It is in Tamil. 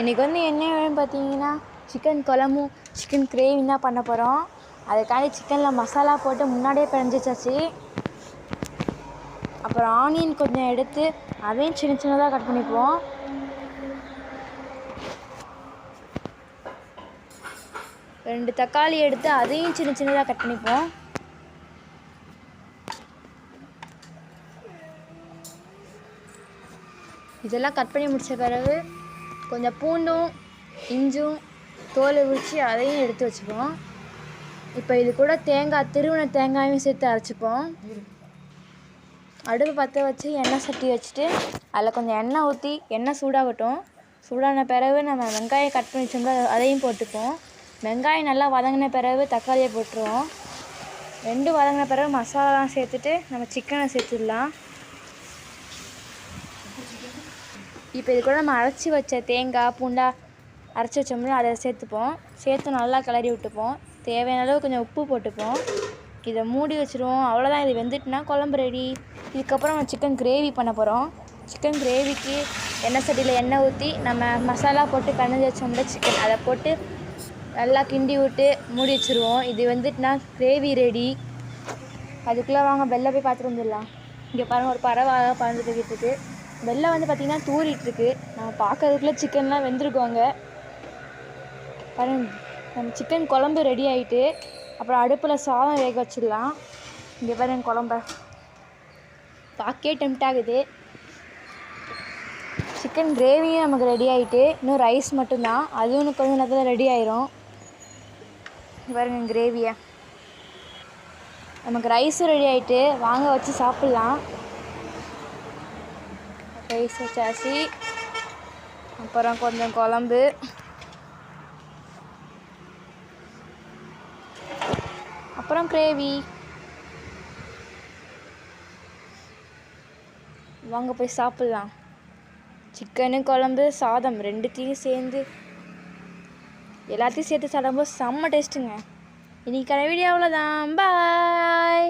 இன்றைக்கி வந்து என்ன வேணும்னு பார்த்தீங்கன்னா சிக்கன் குழம்பும் சிக்கன் கிரேவியும் தான் பண்ண போகிறோம். அதுக்காண்டி சிக்கனில் மசாலா போட்டு முன்னாடியே பிணைஞ்சி வச்சாச்சு. அப்புறம் ஆனியன் கொஞ்சம் எடுத்து அதையும் சின்ன சின்னதாக கட் பண்ணிப்போம். ரெண்டு தக்காளி எடுத்து அதையும் சின்ன சின்னதாக கட் பண்ணிப்போம். இதெல்லாம் கட் பண்ணி முடித்த பிறகு கொஞ்சம் பூண்டும் இஞ்சும் தோலை உரித்து அதையும் எடுத்து வச்சுப்போம். இப்போ இது கூட திருவின தேங்காயும் சேர்த்து அரைச்சிப்போம். அடுப்பு பற்ற வச்சு எண்ணெய் சட்டி வச்சுட்டு அதில் கொஞ்சம் எண்ணெய் ஊற்றி எண்ணெய் சூடாகட்டும். சூடான பிறகு நம்ம வெங்காயம் கட் பண்ணி வச்சோம்னா அதையும் போட்டுப்போம். வெங்காயம் நல்லா வதங்கின பிறகு தக்காளியை போட்டுருவோம். ரெண்டும் வதங்கின பிறகு மசாலாலாம் சேர்த்துட்டு நம்ம சிக்கனை சேர்த்துடலாம். இப்போ இது கூட நம்ம அரைச்சி வச்ச தேங்காய் பூண்டா அரைச்சி வச்சோம்னா அதை சேர்த்துப்போம். சேர்த்து நல்லா கிளறி விட்டுப்போம். தேவையான அளவு கொஞ்சம் உப்பு போட்டுப்போம். இதை மூடி வச்சுருவோம். அவ்வளோதான். இது வெந்துட்டுனா குழம்பு ரெடி. இதுக்கப்புறம் நம்ம சிக்கன் கிரேவி பண்ண போகிறோம். சிக்கன் கிரேவிக்கு எண்ணெய் சட்டியில் எண்ணெய் ஊற்றி நம்ம மசாலா போட்டு பிணைஞ்சி வச்சோம்ல சிக்கன் அதை போட்டு நல்லா கிண்டி விட்டு மூடி வச்சுருவோம். இது வந்துட்டுனா கிரேவி ரெடி. அதுக்குள்ளே வாங்க வெளில போய் பார்த்துட்டு வந்துடலாம். இங்கே பாருங்கள், ஒரு பறவை பறந்து போய்கிட்டு இருக்குது. வெளில வந்து பார்த்திங்கன்னா தூரிட்டுருக்கு. நம்ம பார்க்கறதுக்குள்ளே சிக்கன்லாம் வெந்திருக்குவாங்க. பாருங்க, நம்ம சிக்கன் குழம்பு ரெடி ஆகிட்டு அப்புறம் அடுப்பில் சாதம் வேக வச்சிடலாம். இங்கே பாருங்க, குழம்ப பார்க்கே டெம்ட் ஆகுது. சிக்கன் கிரேவியும் நமக்கு ரெடி ஆகிட்டு இன்னும் ரைஸ் மட்டும்தான். அதுவும் இன்னும் கொஞ்சம் நேரத்தில் ரெடி ஆயிரும். பாருங்க கிரேவியை. நமக்கு ரைஸும் ரெடி ஆகிட்டு வாங்க வச்சு சாப்பிட்லாம். ரைஸ் வச்சாச்சு. அப்புறம் கொஞ்சம் குழம்பு, அப்புறம் கிரேவி. வாங்க போய் சாப்பிட்லாம். சிக்கனு குழம்பு சாதம் ரெண்டுத்தையும் சேர்ந்து எல்லாத்தையும் சேர்த்து சாப்பிடும்போது செம்ம டேஸ்ட்டுங்க. இன்றைக்கான வீடியோ அவ்வளோதான். பாய்.